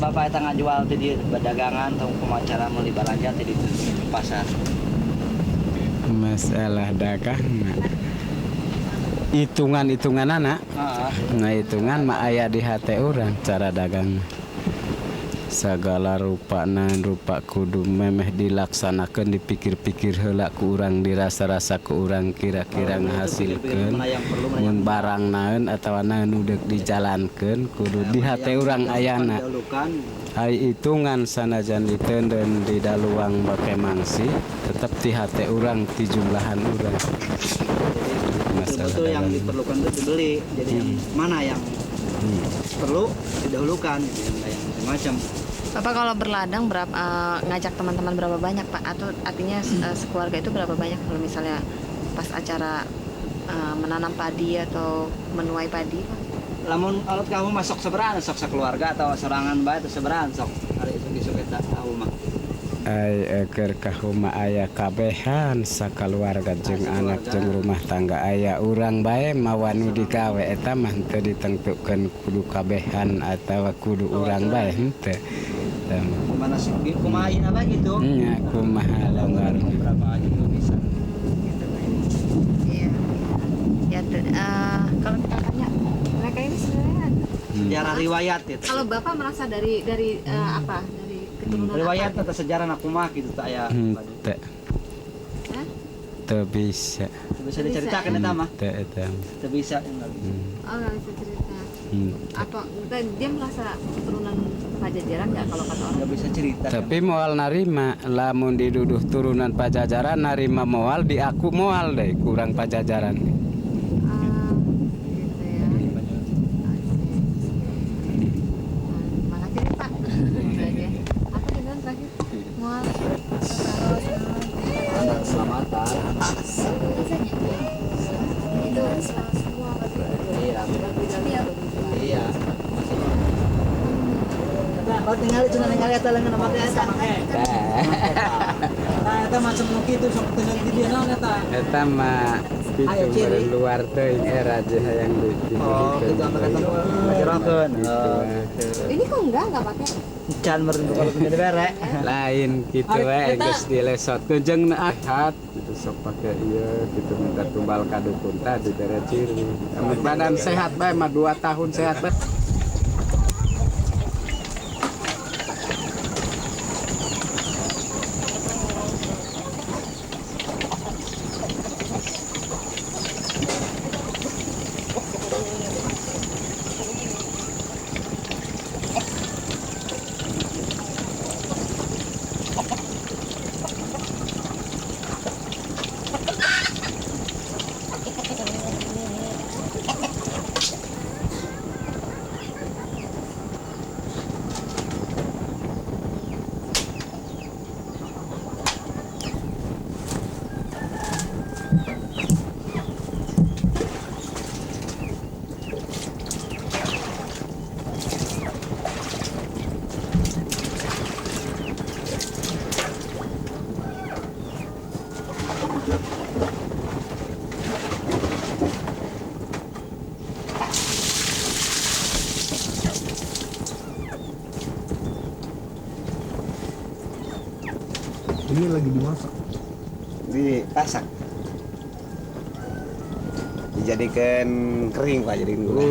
Bapak eta ngajual teh di dagangan atau pemacara meuli balanja teh di pasar. Masalah dagang hitungan anak. Nah hitungan mah aya di hati orang cara dagang. Segala rupa kudu memeh dilaksanakan dipikir-pikir heula ku urang dirasa-rasa ku urang kira-kira ngahasilkeun mun barang naeun atawa naeun udah dijalankeun kudu di hate urang ayana ai hitungan sanajan diteundeun di daluang bake mangsi tetep di hate urang ti jumlahan urang betul yang diperlukan itu dibeli jadi yang mana yang perlu didahulukan yang macam. Bapak kalau berladang berapa ngajak teman-teman berapa banyak Pak? Atau artinya sekeluarga itu berapa banyak kalau misalnya pas acara menanam padi atau menuai padi Pak? Lamun kalau kamu masuk seberang sok sekeluarga atau serangan bae atau seberang sok hari isuk-isuk eta tahu mah. Ai eker kahuma aya kabehan sakaluarga jeung anak jeung rumah tangga aya urang bae mawan nu digawe eta mah teu ditentukeun kudu kabehan atawa kudu urang bae henteu. Mana sih kumaha apa gitu? Nya kumaha longgar. Berapa aja juga bisa. Iya. Ya kalau kita tanya mereka ini sebenarnya sejarah riwayat itu. Kalau Bapak merasa dari apa? Dari keturunan riwayat apa? atau sejarah anak kumaha gitu tak aya. Henteu. Teu bisa. Bisa diceritakan eta mah. Teu bisa. Oh, nggak bisa cerita. Apa dia merasa keturunan Pajajaran nggak kalau kata orang? Nggak bisa cerita. Tapi moal narima lamun diduduh turunan Pajajaran narima moal di aku moal deh kurang Pajajaran. Gitu ya. Makasih nih Pak. Apa dengan terakhir? Moal. Anak selamatan. Itu semua. Iya. Kau tinggal cuma tinggal eta leungeun make eta make. Nah, eta macam nu kitu sok teungeun di dieu naon eta. Eta mah kitu luar teuing era je hayang di. Oh, kitu ampe ketemu ngajerokeun. Ini kok enggak pakai? Can meureun kalau gede bere. Lain kitu we geus dilesotkeun jeung nahat kitu sok pake ieu kitu minta tumbal ka dukun tadi bere ciri. Amun badan sehat bae mah 2 tahun sehat bae. Ini lagi dimasak. Dipasak. Dijadikan kering Pak, jadikan gula.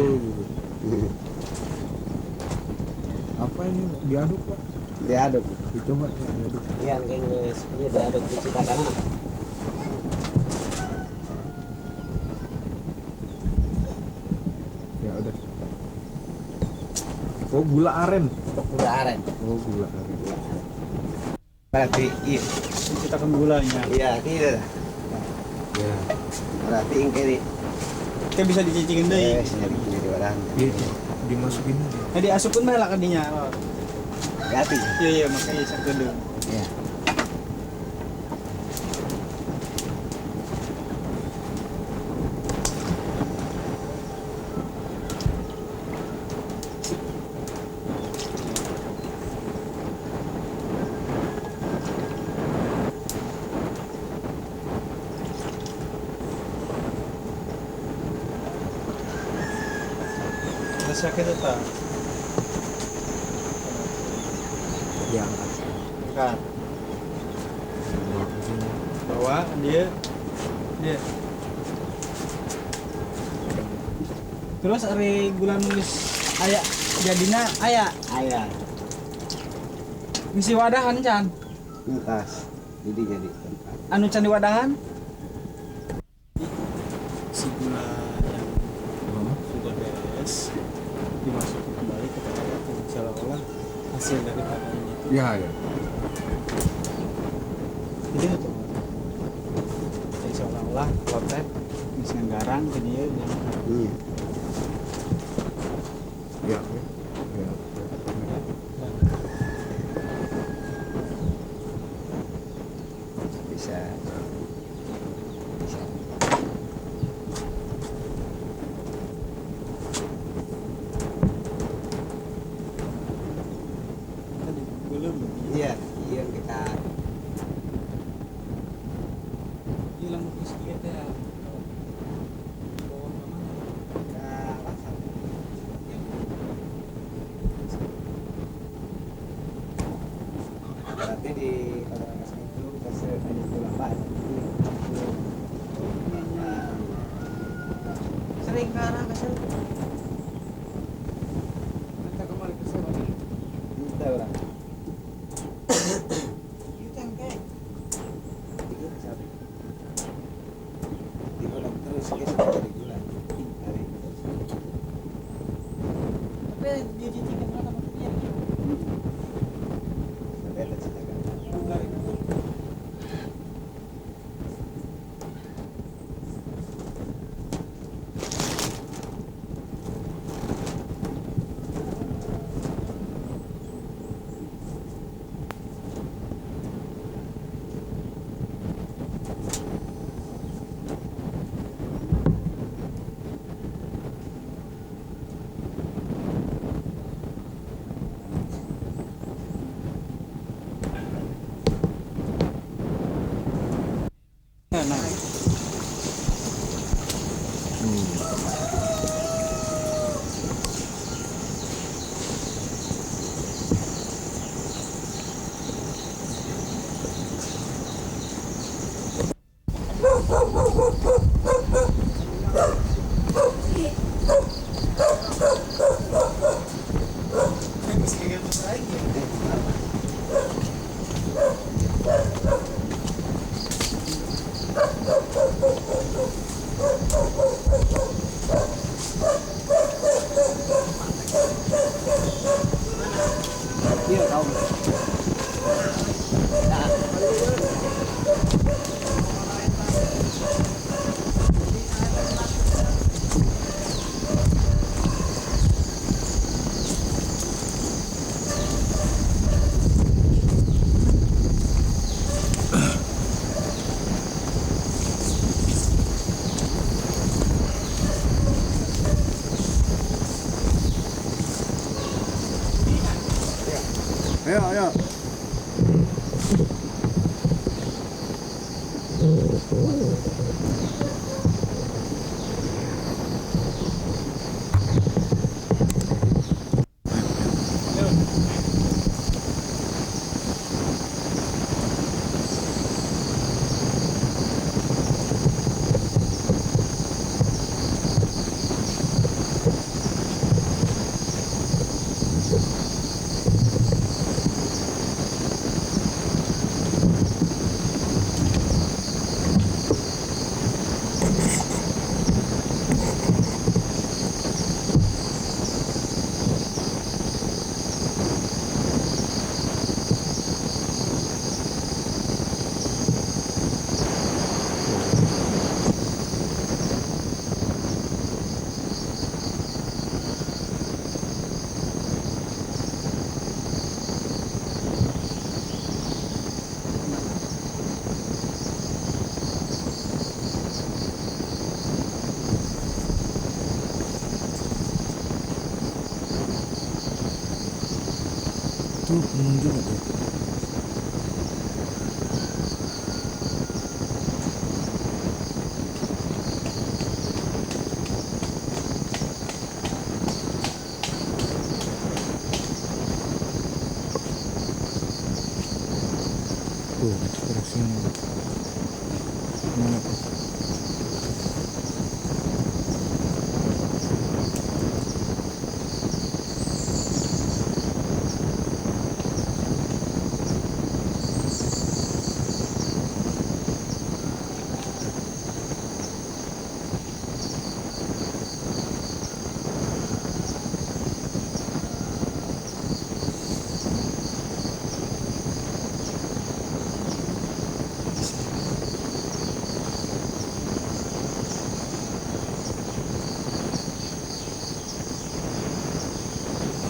Apa ini diaduk Pak? Diaduk. Dicoba diaduk. Iya, kayaknya seperti diaduk diciptakan. Ya udah. Oh gula aren. Gula aren. Oh gula aren. Berarti iya. Kita kan gulanya. Iya, tidak. Ya. Berarti ini Kita bisa dicicingin deui. nyari di orang. Iya, dimasukin aja. Nah, diasupkeun mah lah kadinya. Ganti. Iya makanya sakedeung. Iya. Sakit eta. Diangkat. Angkat. Bawa dia. Terus hari bulan nulis aya jadina aya Ayah. misi wadahan can Entas. Jadi tempat. anu can di wadahan Si gula yang sudah beres dimasukkan kembali ke telaga seolah-olah hasil daripadanya. Ya, ya. jadi itu jadi seolah-olah lotek misalnya garang ke dia Iya. Ya. Ya. Bisa. Bisa. Belum Iya, iya kita hilang sedikit ya. Bawa kemana? berarti di Kabupaten itu kasih ada bulan sering ke arah ke sana Kita kembali ke sana. Kita orang. itu yang kayak Tiga sampai. Tiga orang terus kita dari bulan. Hari. tapi dia cicikan mana maksudnya Sampai ada cetakan. nah Iya tahu. Ayo, ayo. Tuh pengunjung tuh. Tuh, ekspresinya. Gimana tuh?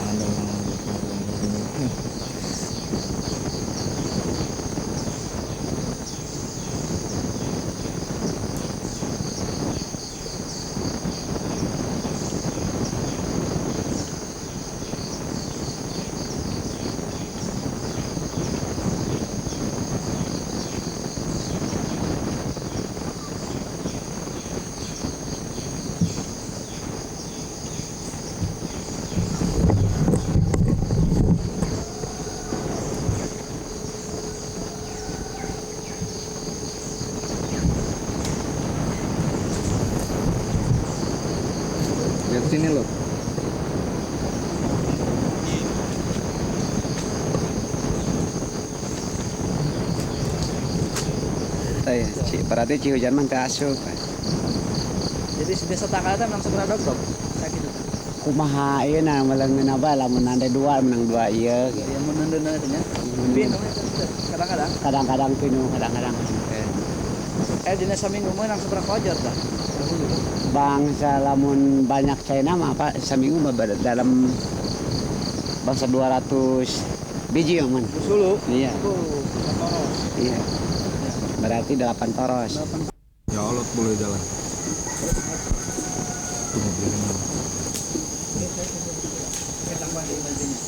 Ada yang begini. Lihat sini loh. Berarti Cihujan mah teu asup. Jadi desa Tangkala memang seberapa dok? Sakit itu. Kumaha ieu na meleungeun apa lamun ande dua menang dua ieu gitu. Yang menenun nya. Pinu kadang-kadang. Kadang-kadang pinuh, kadang-kadang. Dina saminggu menang seberapa wajar dah. Bangsa lamun banyak China mah apa saminggu mah dalam bangsa 200 biji ya man. Sulu. Iya. Toros. Iya. Berarti 8 toros. Ya Allah boleh jalan. Tuh mobilnya. Kita balik bajunya.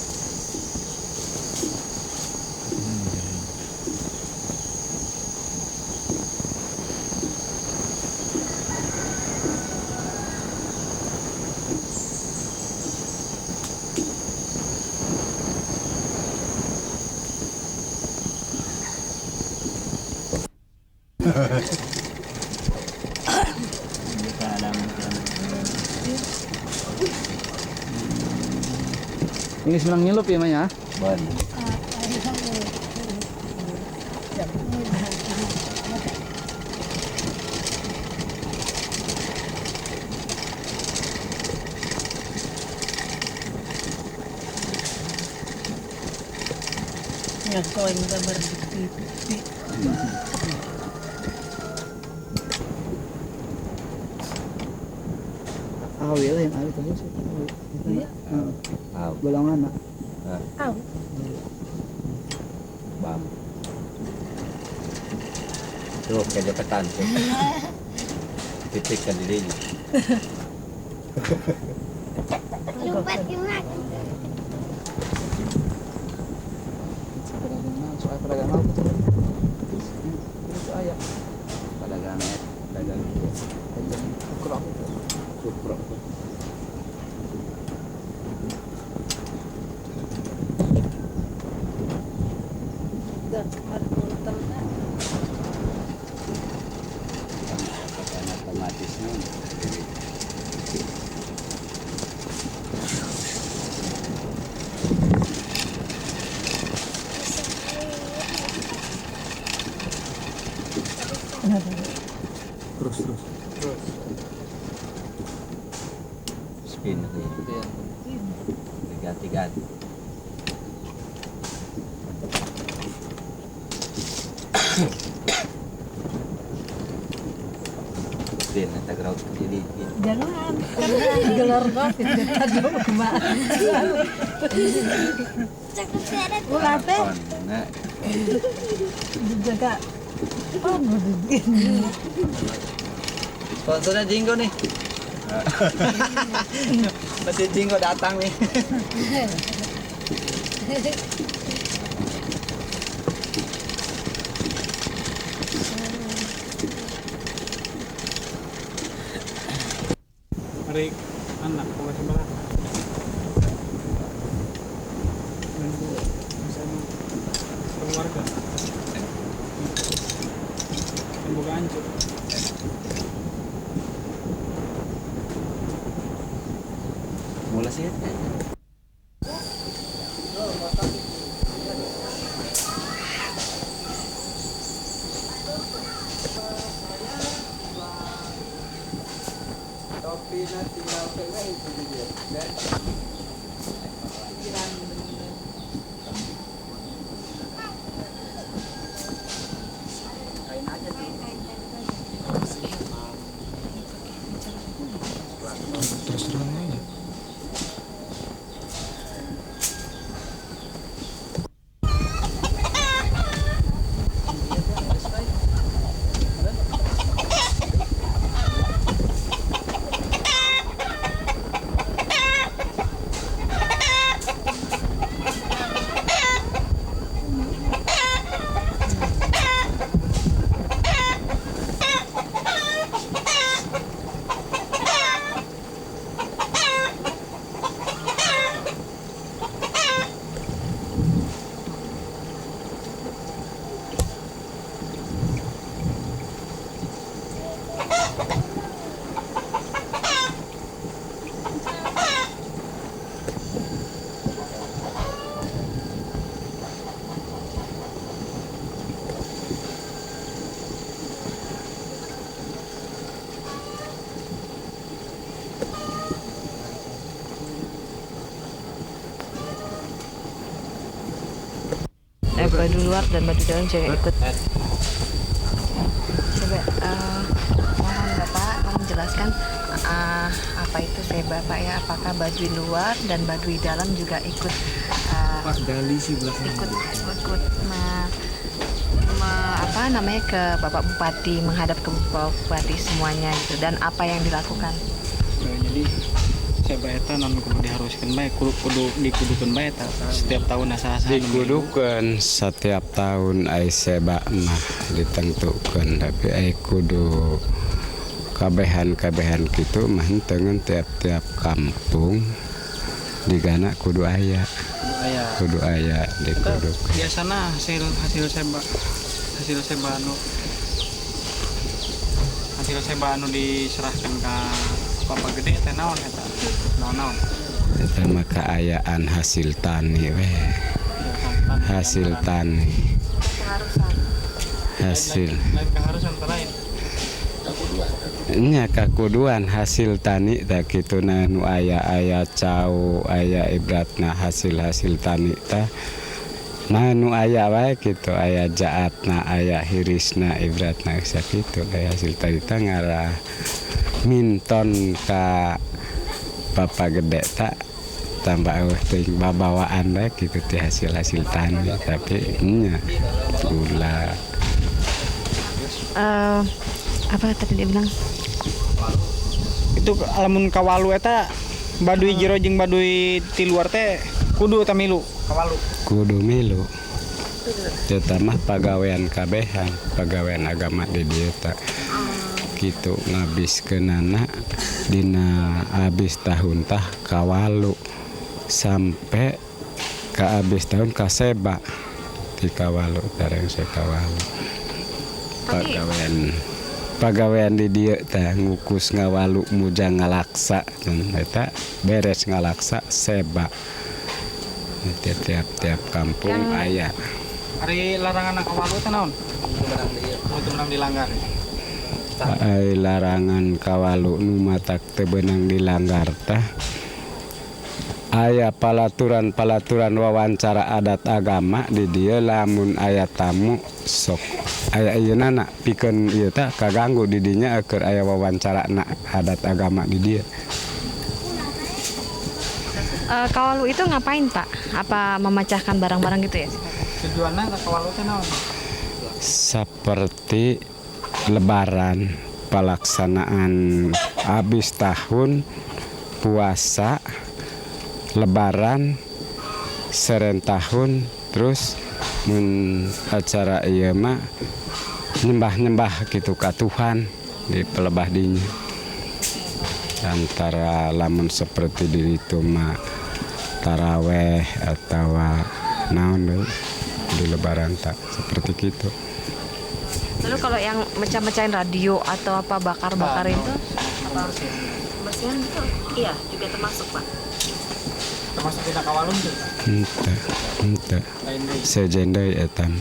Ini senang nyelup ya Maya? Bon. Ngakoin gambar di Awil yang awil terus. Iya. Golongan nak. Tahu. Bam. Tuh kejepetan tuh. Titik kan dirinya. Lupa gimana? Soal pedagang apa? Itu ayah. Pedagang Kurang. Supro. Dan ada motor kan? Otomatisnya. Terus. Spin itu ya. Diganti-ganti. Spin eta ground jadi. Jangan, karena gelar banget kita dulu kemana? Ulah teh Nah, jaga. Oh, begini. Sponsornya Jinggo nih. Masih Jinggo datang nih. Hari anak bukan sembarang. Dan bu, misalnya keluarga. hancur. Mulai sih. Terus terang aja. Baduy luar dan baduy dalam juga ikut. Coba mohon Bapak menjelaskan apa itu seba Pak ya, apakah baduy luar dan baduy dalam juga ikut Pak Dali sih belakang. ikut apa namanya ke Bapak Bupati, menghadap ke Bapak Bupati semuanya gitu, dan apa yang dilakukan? Jadi seba eta non kudu diharuskeun bae, kudu dikudukeun bae eta setiap tahun asa-asa Dikudukan setiap tahun ai seba mah ditentukan, tapi ai kudu kabehan gitu mah tengen tiap-tiap kampung digana kudu aya dikuduk. biasana hasil seba anu diserahkan ke Bapak Gede teh naon eta? Naon? Eta mah kaayaan hasil tani we. Hasil tani. Hasil. Lain keharusan lain. Nya kakuduan hasil tani tak kitu na nu aya cau aya ibratna hasil tani tah. Nah nu aya wae kitu aya jaatna aya hirisna ibratna sakitu aya hasil tani tah ngarah minton ka Bapak Gede tak tambah ting babawaan bae gitu ti hasil tani, tapi nya gula Apa tadi dia bilang? Itu lamun kawalu eta baduy jero jeung baduy ti luar teh kudu eta milu kawalu. kudu milu. Eta mah pagawean kabehan, pagawean agama di dieu tak gitu ngabiskeunana dina abis tahun tah kawalu sampai ka abis tahun ka seba di kawalu tareng sekawalu pagawean di dieu teh ngukus ngawalu muja ngalaksa dan eta beres ngalaksa seba tiap kampung aya. Ari larangan kawalu teh naon? Kudu menang dilanggar. Ai larangan kawalu nu matak teu beunang dilanggar tah aya palaturan wawancara adat agama di dieu lamun aya tamu sok aya ayeuna pikeun ieu tah kaganggu di dinya keur aya wawancarana adat agama di dieu. Kawalu itu ngapain Pak? Apa memecahkan barang-barang gitu ya? Tujuanna kawalu teh naon? Seperti lebaran, pelaksanaan habis tahun, puasa, lebaran, seren tahun, terus acara ieu mah nyembah gitu ka Tuhan di pelebah dinya. Antara lamun seperti di itu mah taraweh atau naon di lebaran tak seperti gitu. Lalu kalau yang mecah-mecahin radio atau apa bakar-bakar itu apa? Pembersihan itu iya juga termasuk Pak. Termasuk kita kawalun tuh. Ente sejendai etan.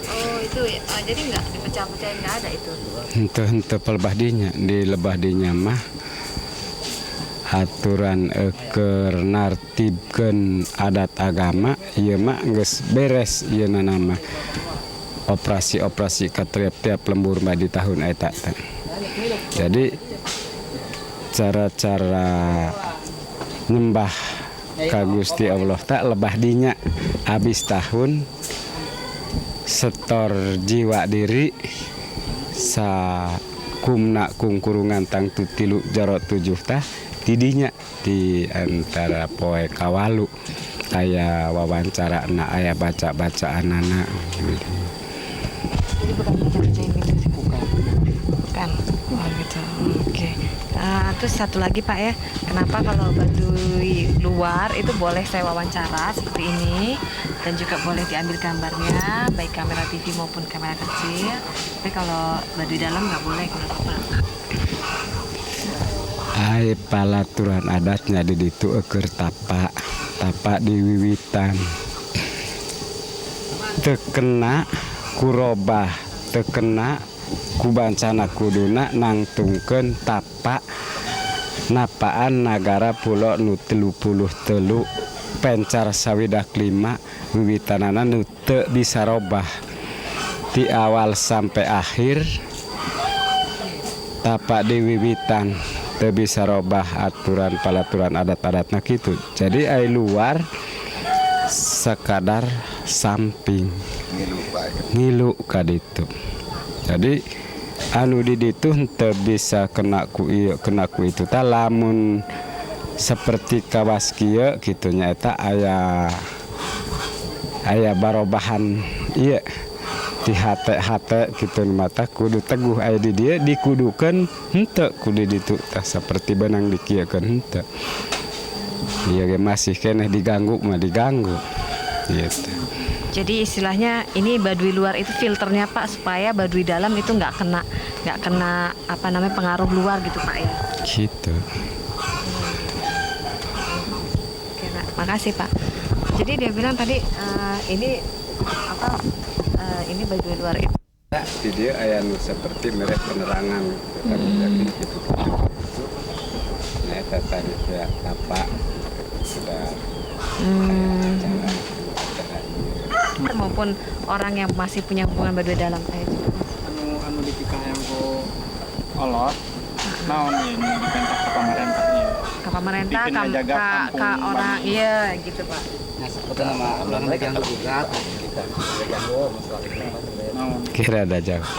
Oh itu jadi nggak dipecah-pecahin, nggak ada itu. Ente pelebah dinya di lebah dinya mah aturan eker nartibkeun adat agama ieu mah geus beres ieu nama operasi-operasi ka tiap-tiap lembur mah di tahun eta teh. Jadi cara-cara nyembah ka Gusti Allah tak lebah dinya habis tahun setor jiwa diri sa kumna kungkurungan tang tilu jaro 7 tah tidinya di antara poe kawalu aya wawancara na aya baca-baca anana. Jadi bukan mecah-mecahin gitu sih. Bukan. Oh gitu. Oke. Terus satu lagi Pak ya, kenapa kalau Baduy luar itu boleh saya wawancara seperti ini dan juga boleh diambil gambarnya baik kamera TV maupun kamera kecil, tapi kalau Baduy dalam nggak boleh, kenapa Pak? Ai palaturan adatnya di ditu eker tapa di wiwitan tekena kurobah tekena kubancana kuduna nangtungkeun tapa napaan nagara pulau nu 33 pencar sawidak 5 wiwitanana nu teu bisa robah ti awal sampai akhir tapa di wiwitan teu bisa robah aturan palaturan adat-adatna kitu. Jadi ai luar sekadar samping ngilu ka ditu. Jadi anu di ditu teu bisa kena ku ieu kena ku itu tah lamun seperti kawas kieu kitu nya eta aya barobahan ieu di hate gitu mata kudu teguh aya di dia dikudukeun henteu kudu ditu tah saperti benang dikiekeun henteu. Ieu ge masih keneh diganggu mah diganggu gitu. Jadi istilahnya ini Baduy luar itu filternya Pak supaya Baduy dalam itu nggak kena apa namanya pengaruh luar gitu Pak ya. Gitu. Oke, Pak. Makasih Pak. Jadi dia bilang tadi ini apa ini Baduy luar itu. Di dia aya nu seperti merek penerangan tapi yakin gitu. Nah eta tadi teh apa sudah maupun orang yang masih punya hubungan Baduy dalam kayak gitu. Anu dipikah yang ku olot. Naon ieu dipentak ke pemerintahnya. Ke pemerintah Bikin jaga ke kampung orang Bali. iya gitu Pak. Nah, seperti nama orang mereka yang gugat kita ganggu Naon. Kira ada jauh.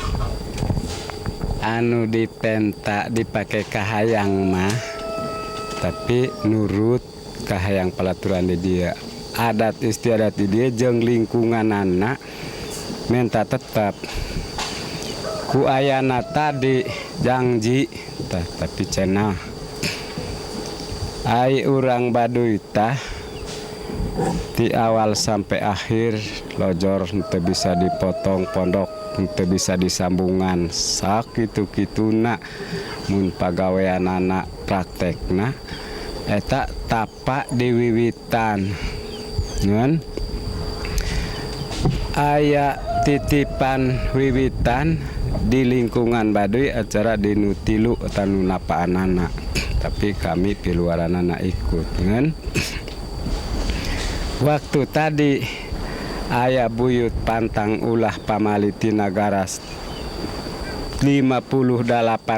Anu dipenta dipakai kahayang mah tapi nurut kahayang pelaturan di dia adat istiadat di dia jeung lingkungan anak menta tetap ku ayana tadi janji tapi cenah ai urang Baduy tah di awal sampai akhir lojor teu bisa dipotong pondok teu bisa disambungan sakitu-kituna mun pagaweanana praktekna eta tapa di wiwitan ngan aya titipan wiwitan di lingkungan Baduy acara di nutilu atau napaanana tapi kami piluaranana ikut ngan waktu tadi aya buyut pantang ulah pamaliti nagara 58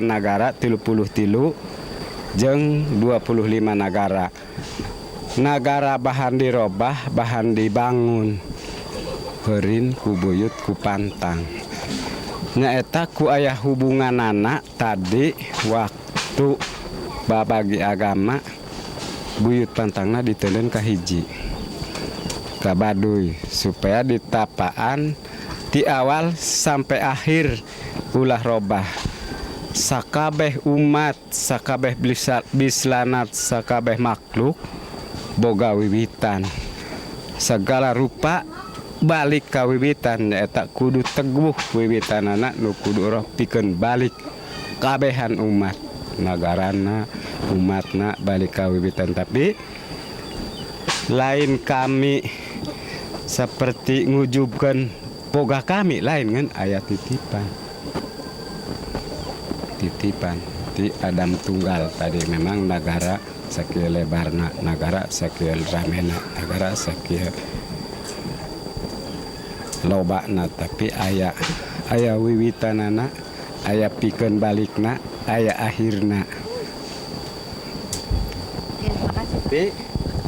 nagara 33 jeung 25 negara bahan dirobah bahan dibangun heureun ku buyut ku pantang nyaeta ku aya hubungan anak tadi waktu babagi agama buyut pantangna diteuleun ka hiji ka Baduy supaya ditapaan di awal sampai akhir ulah robah sakabeh umat sakabeh bislanat sakabeh makhluk boga wiwitan segala rupa balik ka wiwitan eta kudu teguh wiwitanana nu kudu roh pikeun balik kabehan umat nagarana umatna balik ka wiwitan. Tapi lain kami seperti ngujubkeun boga kami lain kan aya titipan ti Adam tunggal tadi memang negara sakieu lebarna negara sakieu ramena negara sakieu lobana tapi aya wiwitanana aya pikeun balikna aya akhirna. Oke, terima kasih. Tapi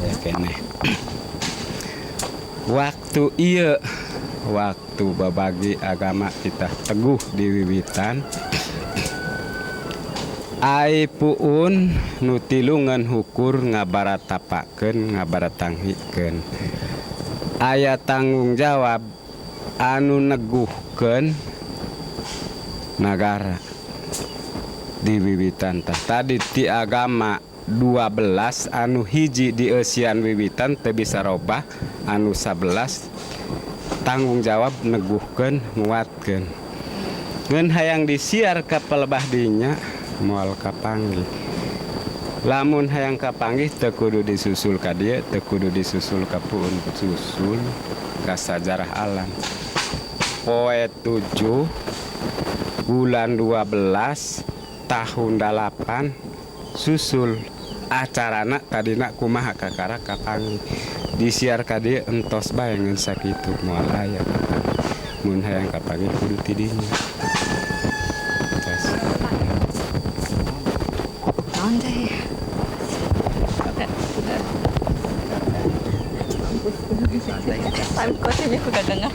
ya keneh waktu ieu waktu babagi agama kita teguh di wiwitan ai puun nu tilu ngan hukur ngabaratapakeun ngabaratanghikeun aya tanggung jawab anu neguhkeun negara di wiwitan tadi ti agama 12 anu hiji di eusian wiwitan teu bisa robah anu 11 tanggung jawab neguhkeun nguatkeun ngeun hayang disiar ka pelebah dinya moal kapanggih lamun hayang kapanggih teu kudu disusul ka dieu teu kudu disusul ka puun susul ka sajarah alam poe 7 bulan 12 tahun 8 susul acarana tadina kumaha kakara kapanggih disiar ka dieu entos bae ngeun sakitu moal aya kapanggih mun hayang kapanggih kudu ti dinya. Naon teh? Tapi kocenya udah dengar.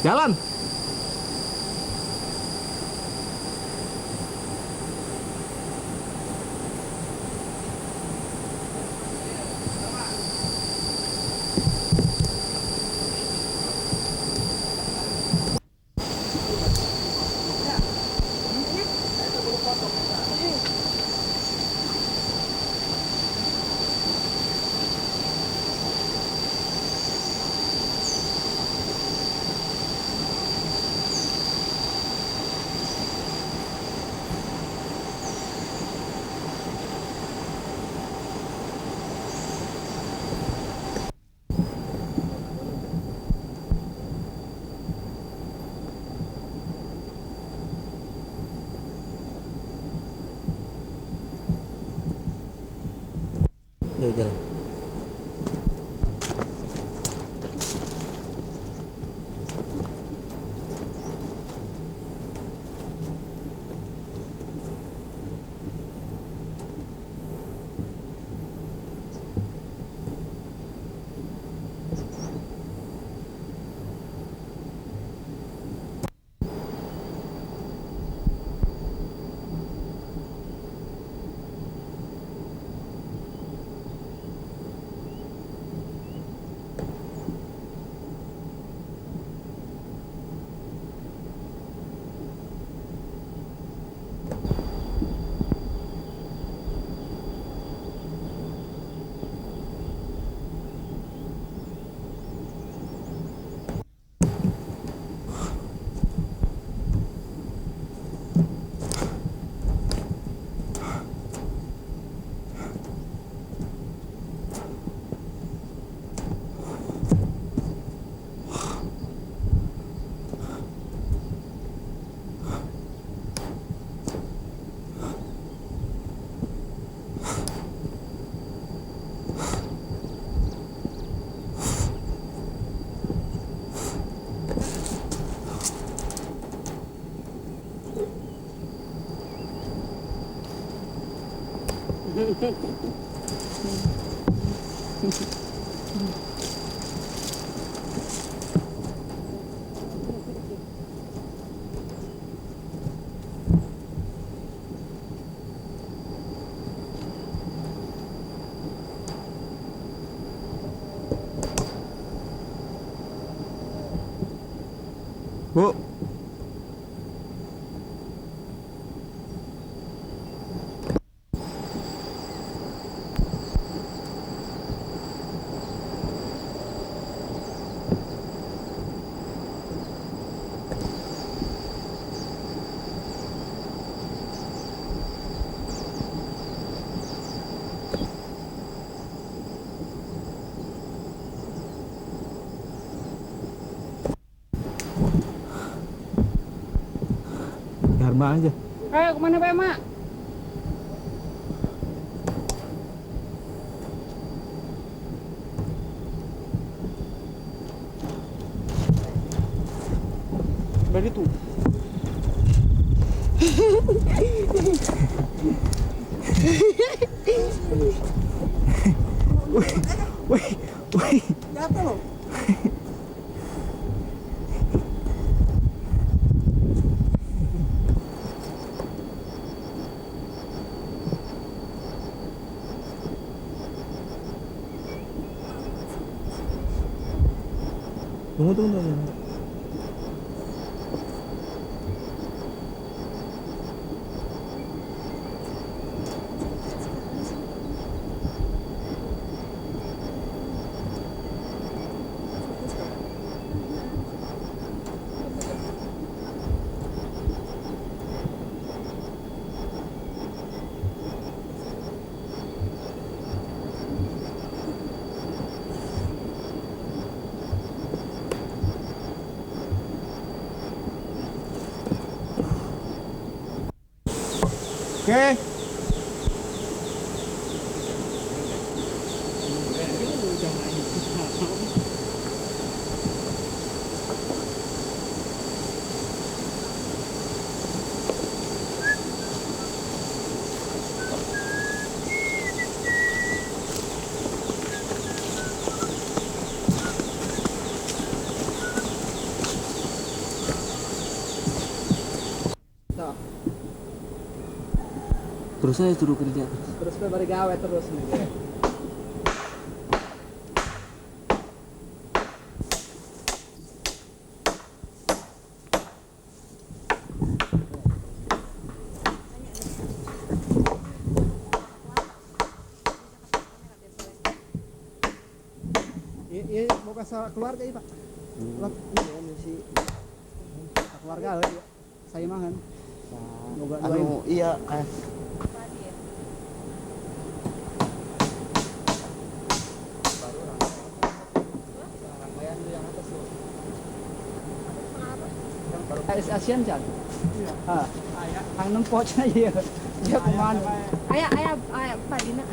Jalan. jalan. Bu. Dharma aja. Ayo kemana Pak Mak? Dari itu. Wih. Jatuh loh. Tunggu. Oke. Terus saya suruh kerja. Terus gue balik gawe terus nih. Iya, mau kasih keluarga ya Pak. Iya, si keluarga ya. Saya mangan. Anu iya. Asian kan? Iya. Ah, ang nempocnya ya. Dia kemana? Ayah Pak Dina.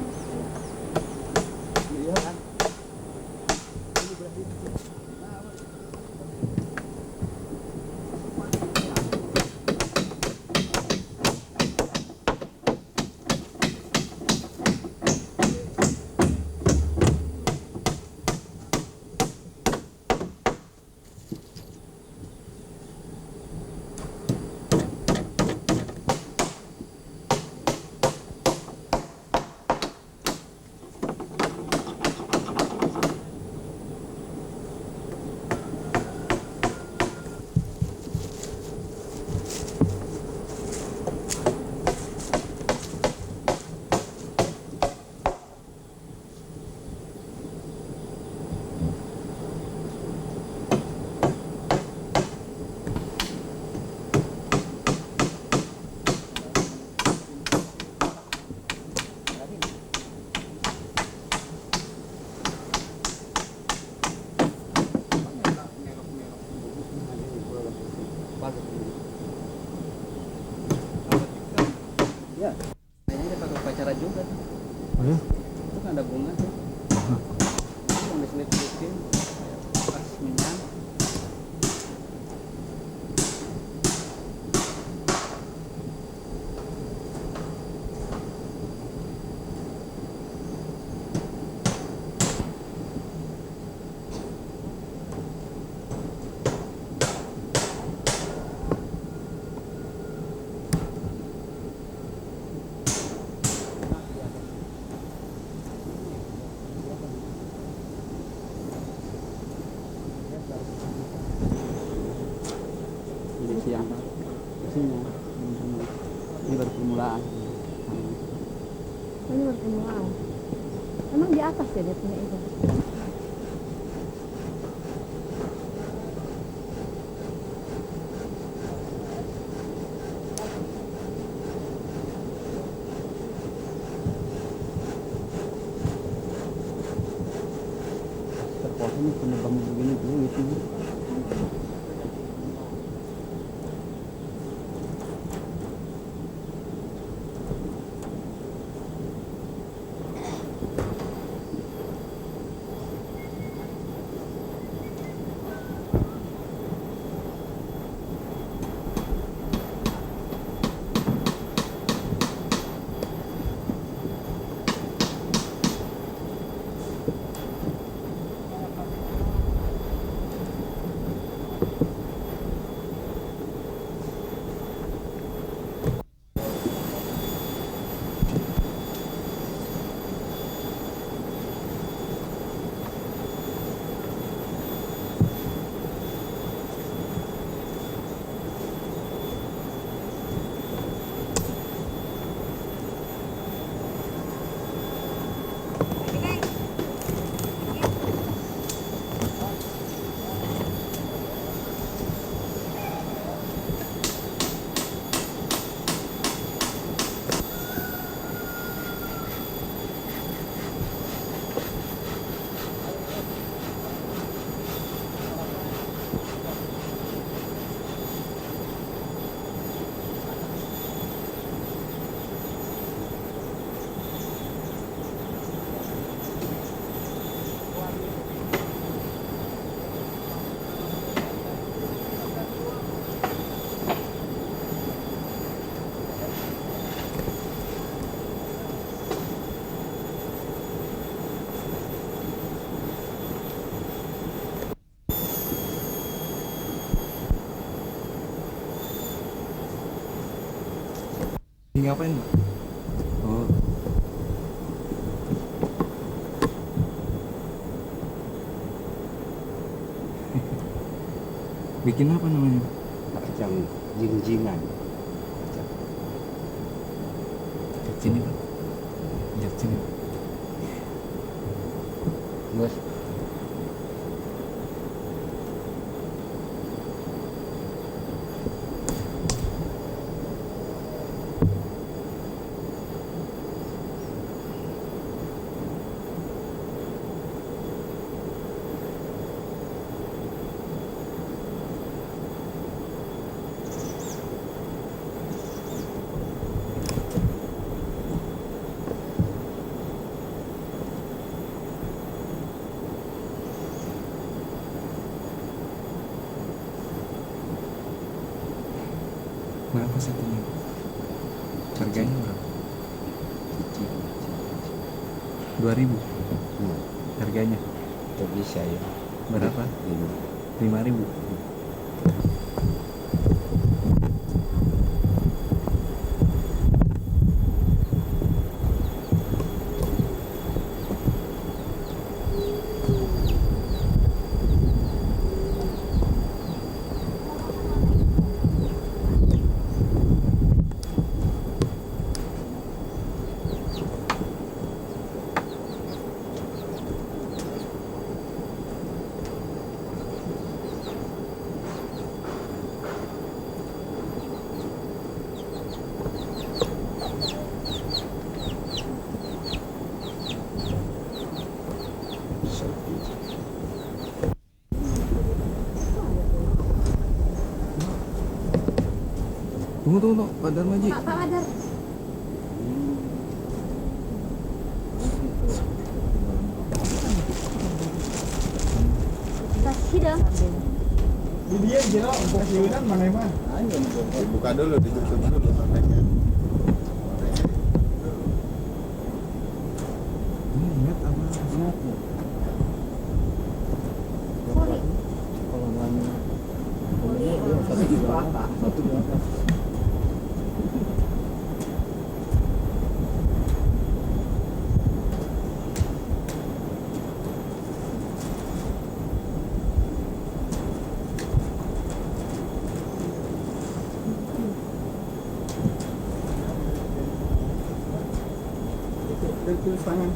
Ya, kayaknya dia pakai upacara juga tuh. Oh ya? Itu kan ada bunga tuh. Itu yang diselip-selipin kayak bekas minyak. Jadi siang isinya. Ini baru permulaan. Ini pertemuan. Emang di atas ya dia punya itu? Terpotong punya bangun begini dulu itu. Ngapain, Pak? Oh, Bikin apa namanya? kacang jinjingan. Lihat sini, Pak. Lihat sini. Bos, Harganya berapa? 2.000 harganya. Itu bisa ya. Berapa? 5.000. Tunggu, Pak Darmaji. Di dia jero untuk siunan mana mah? Buka dulu, ditutup dulu sampai Ingat apa? Terus tangan.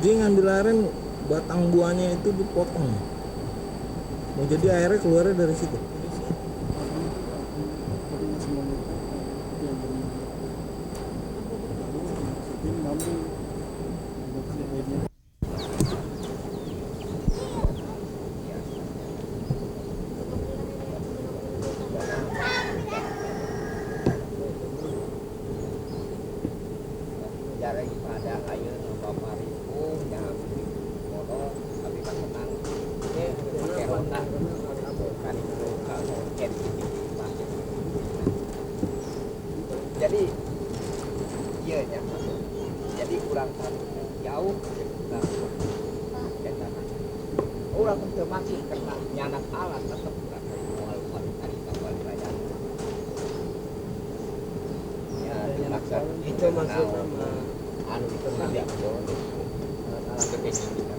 Jadi ngambil aren batang buahnya itu dipotong. Mau jadi airnya keluarnya dari situ. Jadi iya nya jadi kurang jauh orang untuk masih kena nyanak alat tetap kurang walaupun tadi kapal kerajaan ya dimaksud itu maksud nama anu itu nanti aku boleh alat kekecilan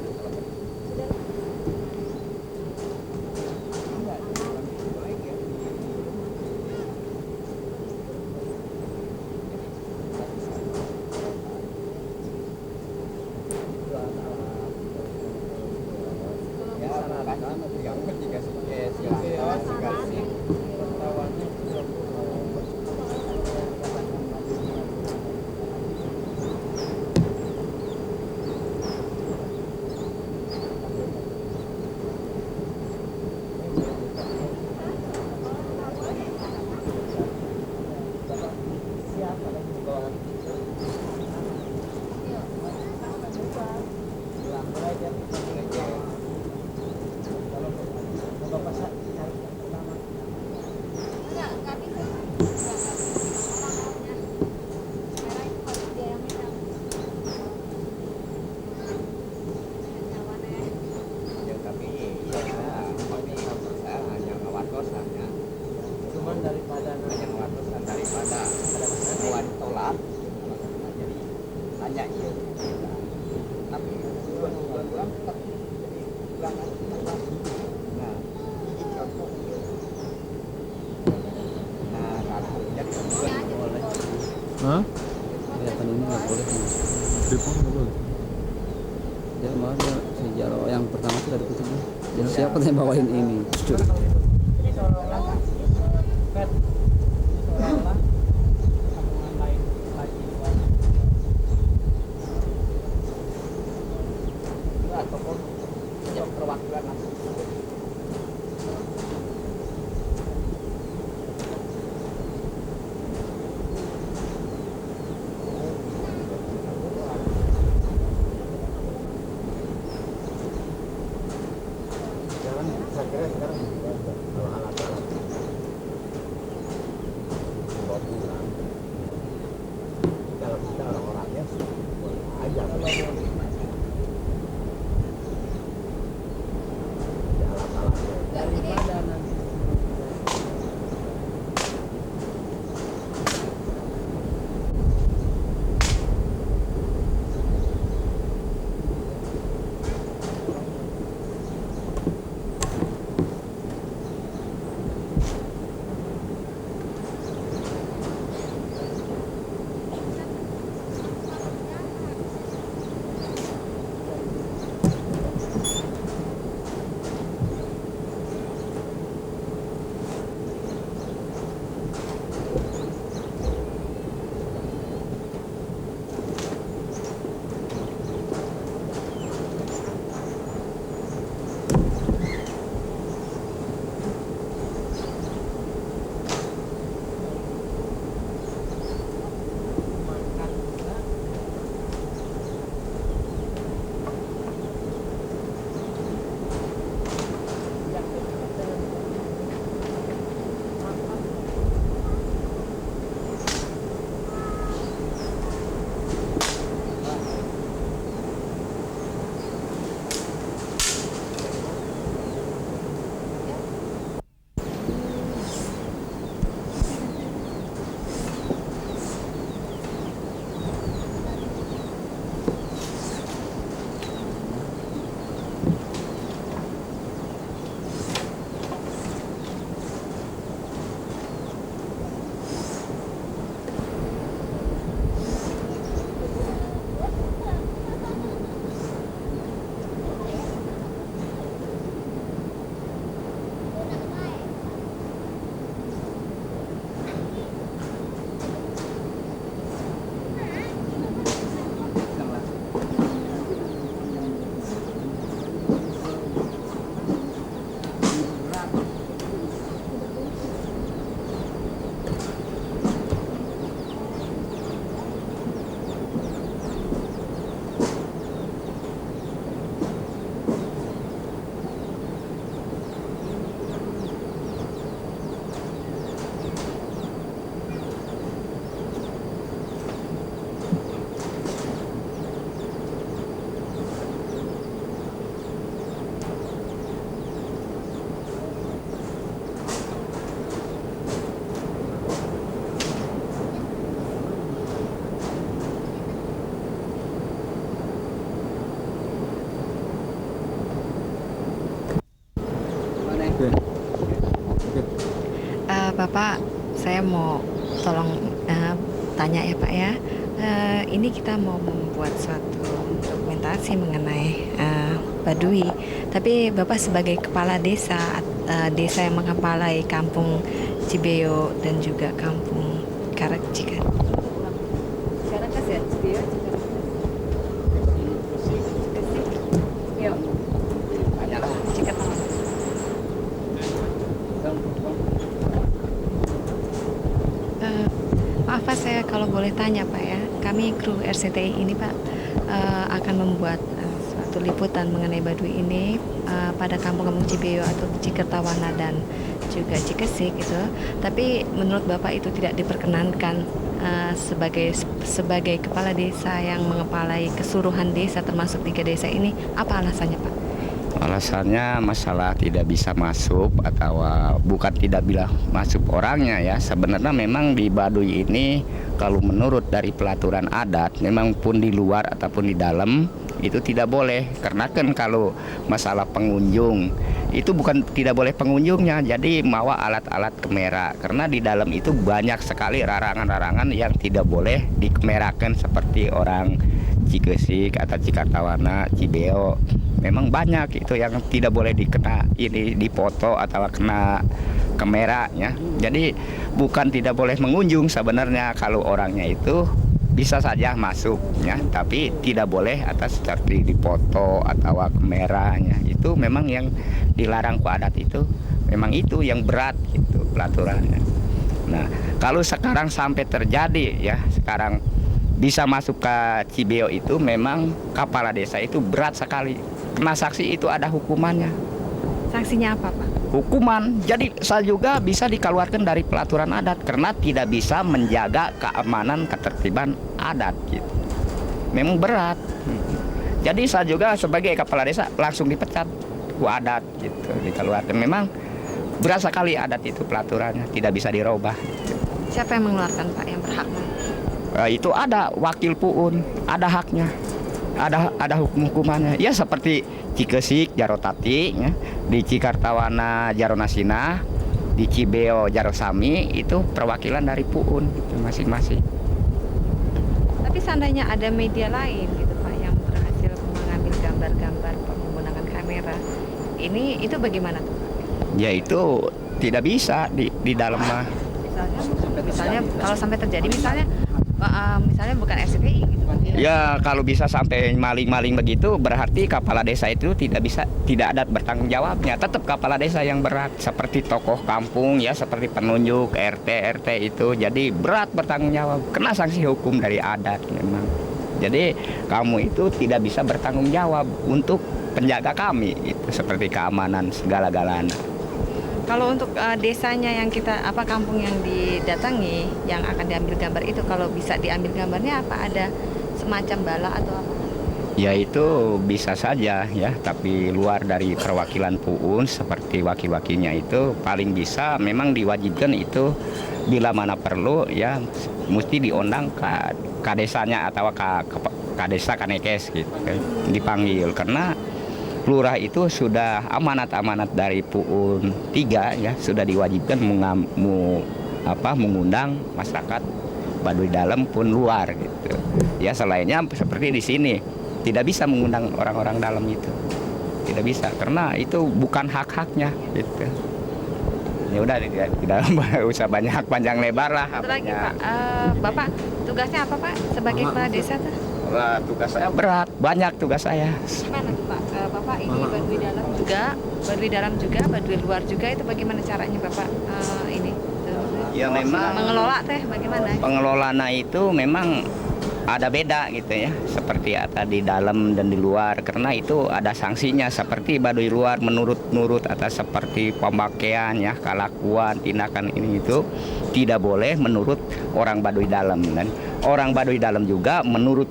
Hah? Kelihatan ini nggak boleh. Depan nggak boleh. Ya maaf ya, sejarah yang pertama sudah ditutup. Jadi siapa yang bawain ini? Saya kira sekarang kalau alat-alat bulan kalau kita orang-orangnya boleh aja alat-alatnya. Bapak, saya mau tolong tanya ya Pak ya. Ini kita mau membuat suatu dokumentasi mengenai Baduy. Tapi Bapak sebagai kepala desa, desa yang mengepalai kampung Cibeo dan juga kampung Cikar. Sekarang kasih ya, Cibeo, Yuk. Cikar. Maaf Pak, saya kalau boleh tanya Pak ya, kami kru RCTI ini Pak akan membuat suatu liputan mengenai Baduy ini pada kampung-kampung Cibeo atau Cikertawana dan juga Cikesik gitu. Tapi menurut Bapak itu tidak diperkenankan sebagai kepala desa yang mengepalai keseluruhan desa termasuk 3 desa ini. Apa alasannya Pak? Alasannya masalah tidak bisa masuk atau bukan tidak bila masuk orangnya ya. Sebenarnya memang di Baduy ini kalau menurut dari pelaturan adat memang pun di luar ataupun di dalam itu tidak boleh. Karena kan kalau masalah pengunjung itu bukan tidak boleh pengunjungnya, jadi mawa alat-alat kamera. Karena di dalam itu banyak sekali larangan-larangan yang tidak boleh dikamerakan seperti orang Cikesik atau Cikertawana, Cibeo. Memang banyak itu yang tidak boleh dikena ini dipoto atau kena kameranya. Jadi bukan tidak boleh mengunjung sebenarnya, kalau orangnya itu bisa saja masuknya, tapi tidak boleh atas seperti dipoto atau kameranya. Itu memang yang dilarang ku adat itu, memang itu yang berat itu pelaturannya. Nah, kalau sekarang sampai terjadi ya, sekarang bisa masuk ke Cibeo itu memang kepala desa itu berat sekali. Kena saksi itu ada hukumannya. Sanksinya apa Pak? Hukuman. Jadi saya juga bisa dikeluarkan dari pelaturan adat karena tidak bisa menjaga keamanan ketertiban adat gitu. Memang berat. Jadi saya juga sebagai kepala desa langsung dipecat ku adat gitu, dikeluarkan. Memang berat sekali adat itu pelaturannya, tidak bisa dirubah. Siapa yang mengeluarkan Pak yang berhak? Itu ada wakil puun, ada haknya. Ada hukumannya ya, seperti Cikesik Jarotati ya, di Cikertawana Jaronasina, di Cibeo Jarosami itu perwakilan dari puun masing-masing. Tapi seandainya ada media lain gitu Pak yang berhasil mengambil gambar-gambar menggunakan kamera, itu bagaimana tuh Pak? Ya itu tidak bisa di dalam mah. Misalnya kalau sampai terjadi misalnya bukan RCTI gitu. Ya kalau bisa sampai maling-maling begitu berarti kepala desa itu tidak ada bertanggung jawabnya. Tetap kepala desa yang berat, seperti tokoh kampung ya, seperti penunjuk RT itu. Jadi berat bertanggung jawab, kena sanksi hukum dari adat memang. Jadi kamu itu tidak bisa bertanggung jawab untuk penjaga kami itu, seperti keamanan segala-galanya. Kalau untuk desanya yang kampung yang didatangi yang akan diambil gambar itu, kalau bisa diambil gambarnya apa ada semacam bala atau apa? Ya itu bisa saja ya, tapi luar dari perwakilan puun seperti wakil-wakilnya itu paling bisa memang diwajibkan itu bila mana perlu ya mesti diundang ke desanya atau ke desa kanekes gitu dipanggil, karena lurah itu sudah amanat dari puun 3 ya, sudah diwajibkan mengundang masyarakat Baduy dalam pun luar gitu. Ya selainnya seperti di sini tidak bisa mengundang orang-orang dalam itu. Tidak bisa karena itu bukan hak-haknya gitu. Ya udah tidak usah banyak panjang lebar lah. Satu lagi Pak, Bapak tugasnya apa Pak sebagai kepala desa tuh? Tugas saya berat, banyak tugas saya. Gimana tuh Pak? Bapak ini Baduy dalam juga, Baduy luar juga, itu bagaimana caranya Bapak ini? Ya memang mengelola bagaimana? Pengelolanya itu memang ada beda gitu ya, seperti ada di dalam dan di luar, karena itu ada sanksinya. Seperti Baduy luar menurut atau seperti pemakaian ya, kelakuan, tindakan ini itu tidak boleh menurut orang Baduy dalam, dan orang Baduy dalam juga menurut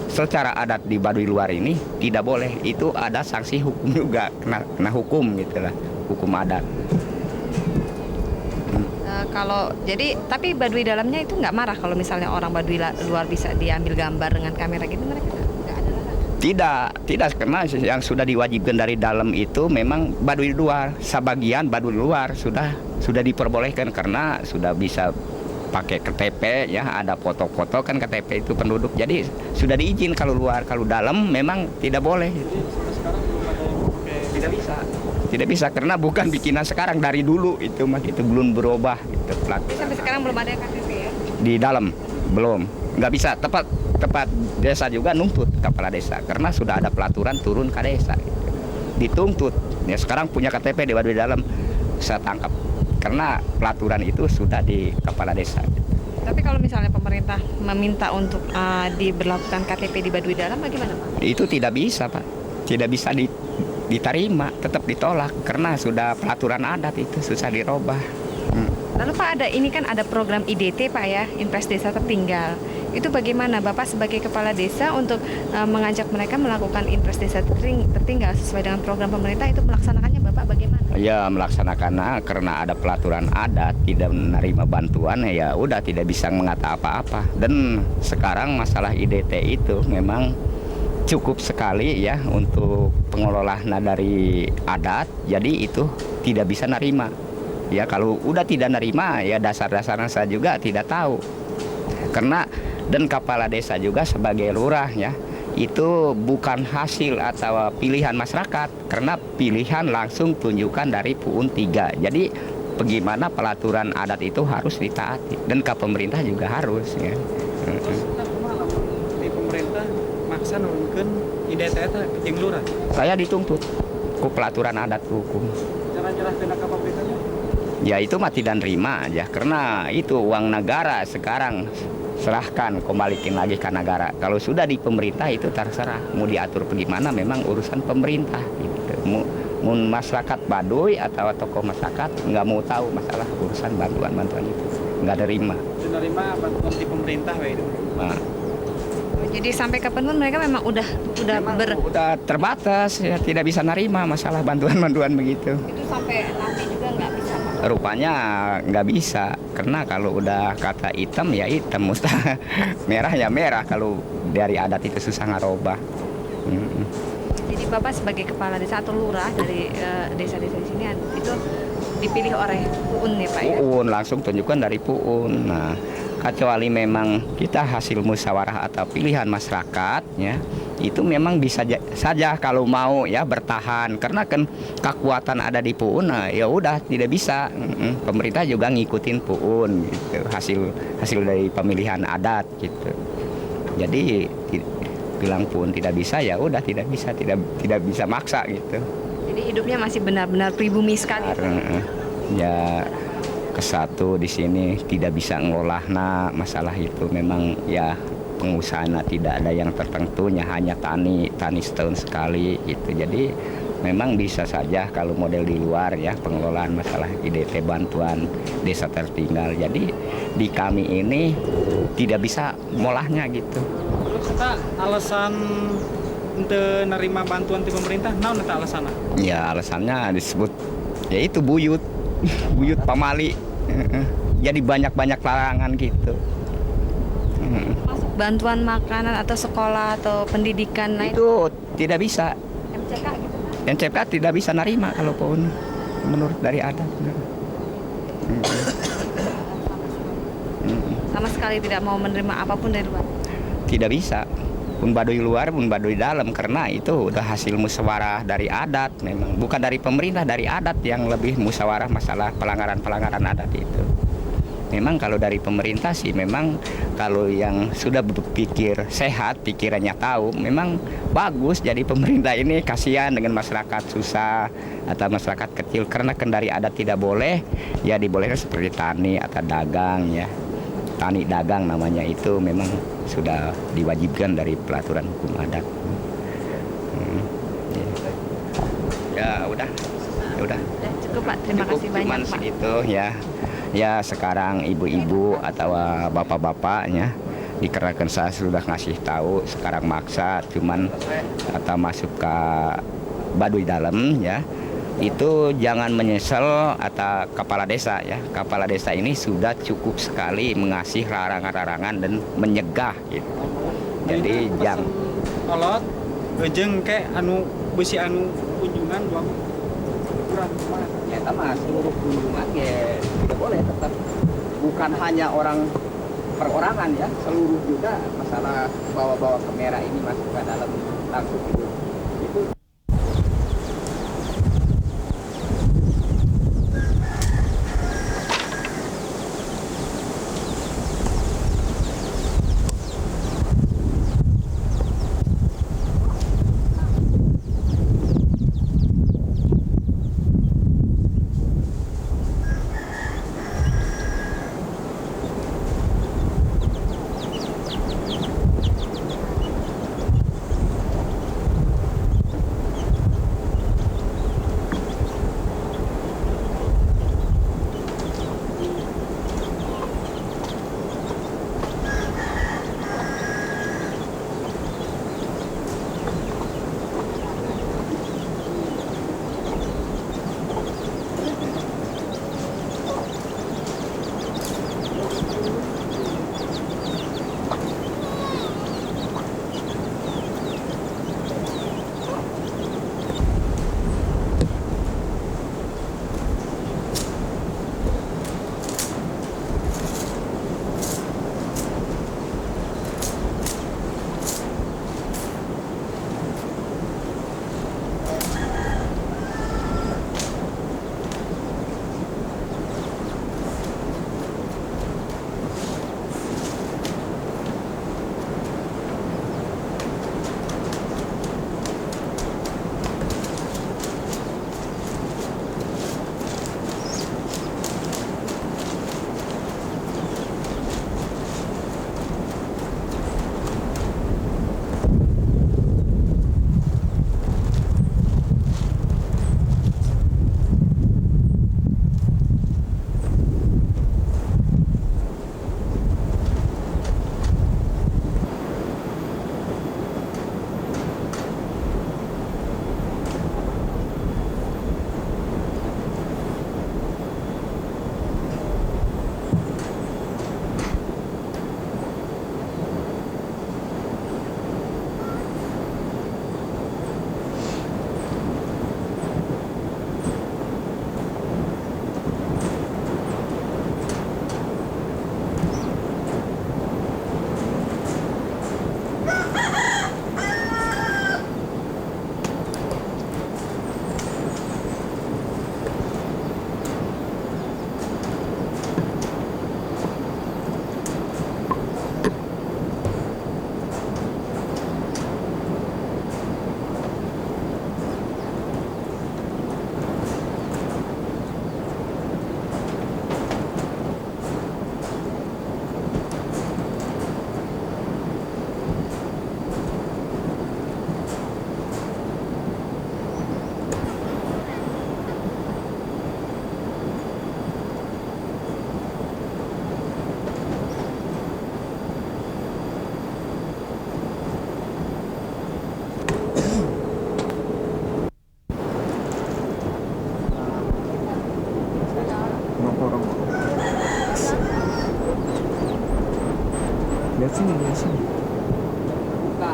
secara adat di Baduy luar ini tidak boleh. Itu ada sanksi hukum juga, kena hukum gitulah, hukum adat. Tapi Baduy dalamnya itu nggak marah kalau misalnya orang Baduy luar bisa diambil gambar dengan kamera gitu, mereka nggak ada larangan? Tidak, karena yang sudah diwajibkan dari dalam itu memang Baduy luar, sebagian Baduy luar sudah diperbolehkan karena sudah bisa pakai KTP ya, ada foto-foto kan KTP itu penduduk, jadi sudah diizin kalau luar. Kalau dalam memang tidak boleh. Tidak bisa karena bukan bikinan sekarang, dari dulu itu mah itu belum berubah gitu. Jadi sampai sekarang belum ada KTP ya? Di dalam belum, nggak bisa. Tepat desa juga nuntut kepala desa karena sudah ada pelaturan turun ke desa gitu. Dituntut ya, sekarang punya KTP di Baduy Dalam saya tangkap karena pelaturan itu sudah di kepala desa gitu. Tapi kalau misalnya pemerintah meminta untuk diberlakukan KTP di Baduy Dalam bagaimana Pak? Itu tidak bisa Pak, tidak bisa diterima, tetap ditolak karena sudah pelaturan adat itu susah dirubah. Lalu Pak, ini kan ada program IDT Pak ya, Impres Desa Tertinggal. Itu bagaimana Bapak sebagai kepala desa untuk mengajak mereka melakukan Impres Desa Tertinggal sesuai dengan program pemerintah, itu melaksanakannya Bapak bagaimana? Ya melaksanakannya karena ada pelaturan adat, tidak menerima bantuan ya udah tidak bisa mengata apa-apa. Dan sekarang masalah IDT itu memang cukup sekali ya untuk pengelola dari adat, jadi itu tidak bisa nerima. Ya kalau udah tidak nerima ya dasar-dasarnya saya juga tidak tahu. Karena dan kepala desa juga sebagai lurah ya itu bukan hasil atau pilihan masyarakat karena pilihan langsung tunjukkan dari PUUN 3. Jadi bagaimana pelaturan adat itu harus ditaati dan ke pemerintah juga harus ya. Di pemerintah maksa nurunkan IDT eta jeung lurah. Saya dituntut ku pelaturan adat hukum. Cara jelaskeun ka pemerintahnya? Ya itu mah tidak nerima aja karena itu uang negara sekarang serahkan kembalikan lagi ke negara. Kalau sudah di pemerintah itu terserah mau diatur bagaimana memang urusan pemerintah gitu. Mau masyarakat Baduy atau tokoh masyarakat nggak mau tahu masalah urusan bantuan itu nggak terima. Menerima bantuan di pemerintah itu. Nah. Jadi sampai kapanpun mereka memang udah terbatas ya tidak bisa nerima masalah bantuan begitu. Itu sampai nanti juga nggak bisa Pak? Rupanya nggak bisa karena kalau udah kata hitam ya hitam, mustah merah ya merah, kalau dari adat itu susah ngarobah. Jadi Bapak sebagai kepala desa atau lurah dari desa-desa di sini itu dipilih oleh PUUN ya Pak ya? PUUN langsung tunjukkan dari PUUN. Nah, kecuali memang kita hasil musyawarah atau pilihan masyarakat ya, itu memang bisa saja kalau mau ya bertahan karena kan kekuatan ada di PUUN. Nah, ya udah tidak bisa. Pemerintah juga ngikutin PUUN gitu, hasil dari pemilihan adat gitu. Jadi bilang PUUN tidak bisa ya udah tidak bisa maksa gitu. Jadi hidupnya masih benar-benar pribumi sekali. Ya kesatu di sini tidak bisa ngolah masalah itu memang ya pengusaha tidak ada yang tertentunya, hanya tani setahun sekali gitu. Jadi memang bisa saja kalau model di luar ya pengelolaan masalah IDT bantuan desa tertinggal. Jadi di kami ini tidak bisa molahnya gitu. Terus kita alasan untuk nerima bantuan di pemerintah, naon eta alasanna? Ya alasannya disebut yaitu buyut pamali. Jadi banyak larangan gitu. Masuk bantuan makanan atau sekolah atau pendidikan itu tidak bisa. MCK gitu. MCK tidak bisa nerima kalau PUUN menurut dari adat. Sama sekali tidak mau menerima apapun dari luar. Tidak bisa. Pun Baduy luar pun Baduy dalam karena itu udah hasil musyawarah dari adat, memang bukan dari pemerintah, dari adat yang lebih musyawarah masalah pelanggaran adat itu. Memang kalau dari pemerintah sih memang kalau yang sudah berpikir sehat, pikirannya tahu, memang bagus. Jadi pemerintah ini kasihan dengan masyarakat susah atau masyarakat kecil karena kan dari adat tidak boleh, ya dibolehkan seperti tani atau dagang ya. Tani dagang namanya itu memang sudah diwajibkan dari pelaturan hukum adat. Ya udah. Cukup Pak, terima kasih banyak Pak. Segitu ya. Ya sekarang ibu-ibu atau bapak-bapaknya dikarenakan saya sudah ngasih tahu, sekarang maksa cuman atau masuk ke Baduy dalam ya. Itu jangan menyesal atau kepala desa ya. Kepala desa ini sudah cukup sekali mengasih larangan-larangan dan menyegah gitu. Jadi jam kolot jeung ke anu besi anu kunjungan dua kurang Ya sama seluruh kunjungan ya tidak boleh, tetap bukan hanya orang perorangan ya, seluruh juga masalah bawa-bawa kamera ini masuk ke dalam langsung itu Lihat sini, lihat sini. Buka.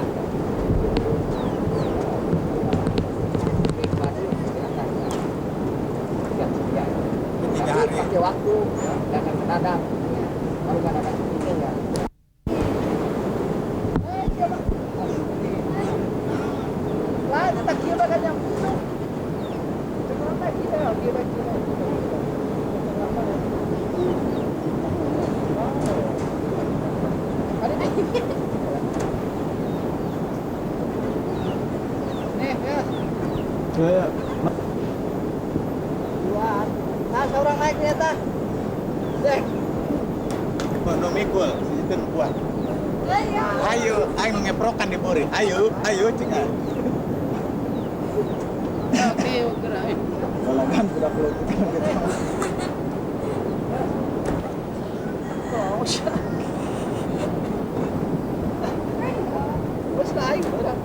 Pakai waktu, jangan mendadak. Kalau nggak ada ini ya. Lah, tak kira kan yang busuk. Sekarang tak kira. Ada nih. Nih, ya. Ya, Duluan. Nah, seorang naik nih, Tah. Dek. Bono mikul, itu kuat. Ayo, ayo ngeprokan di bori. Ayo, cengal. balagan sudah perlu Bos naik, berat.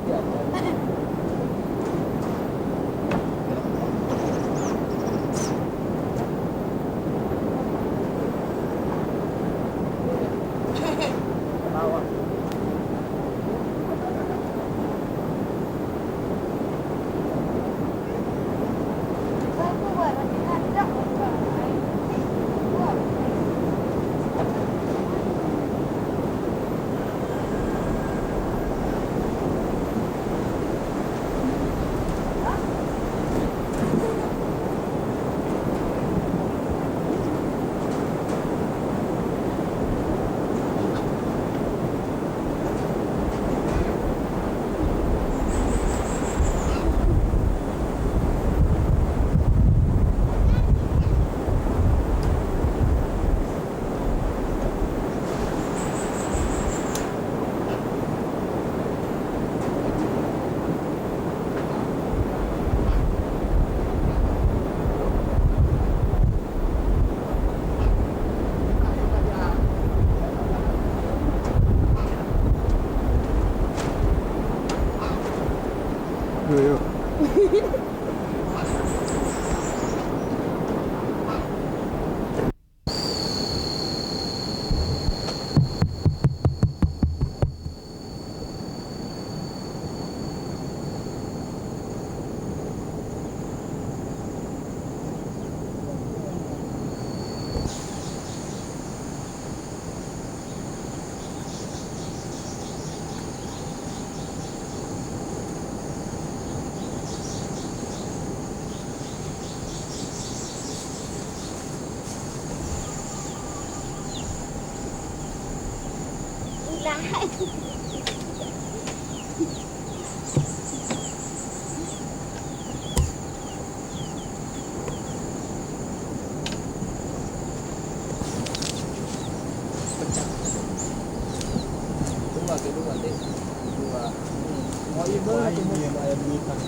yuk. Kedua, deh. Kedua. Oh iya, ayam hitam.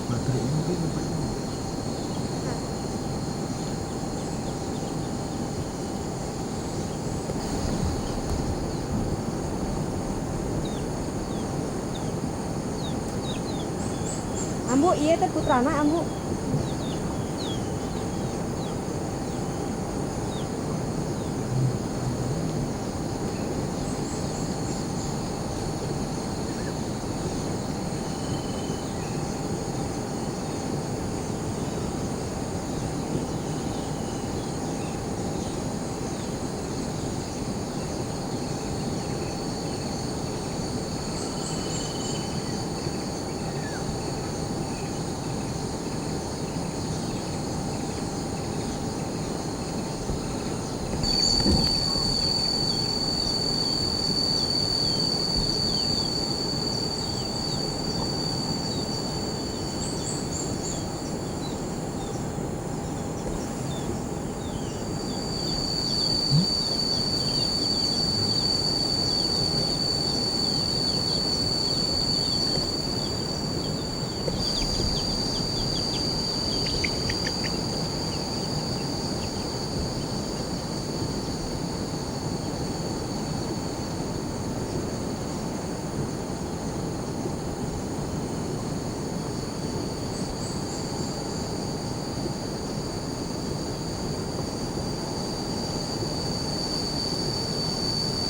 Baterai ini kan nampaknya. Ambu, iya teh putrana ambu.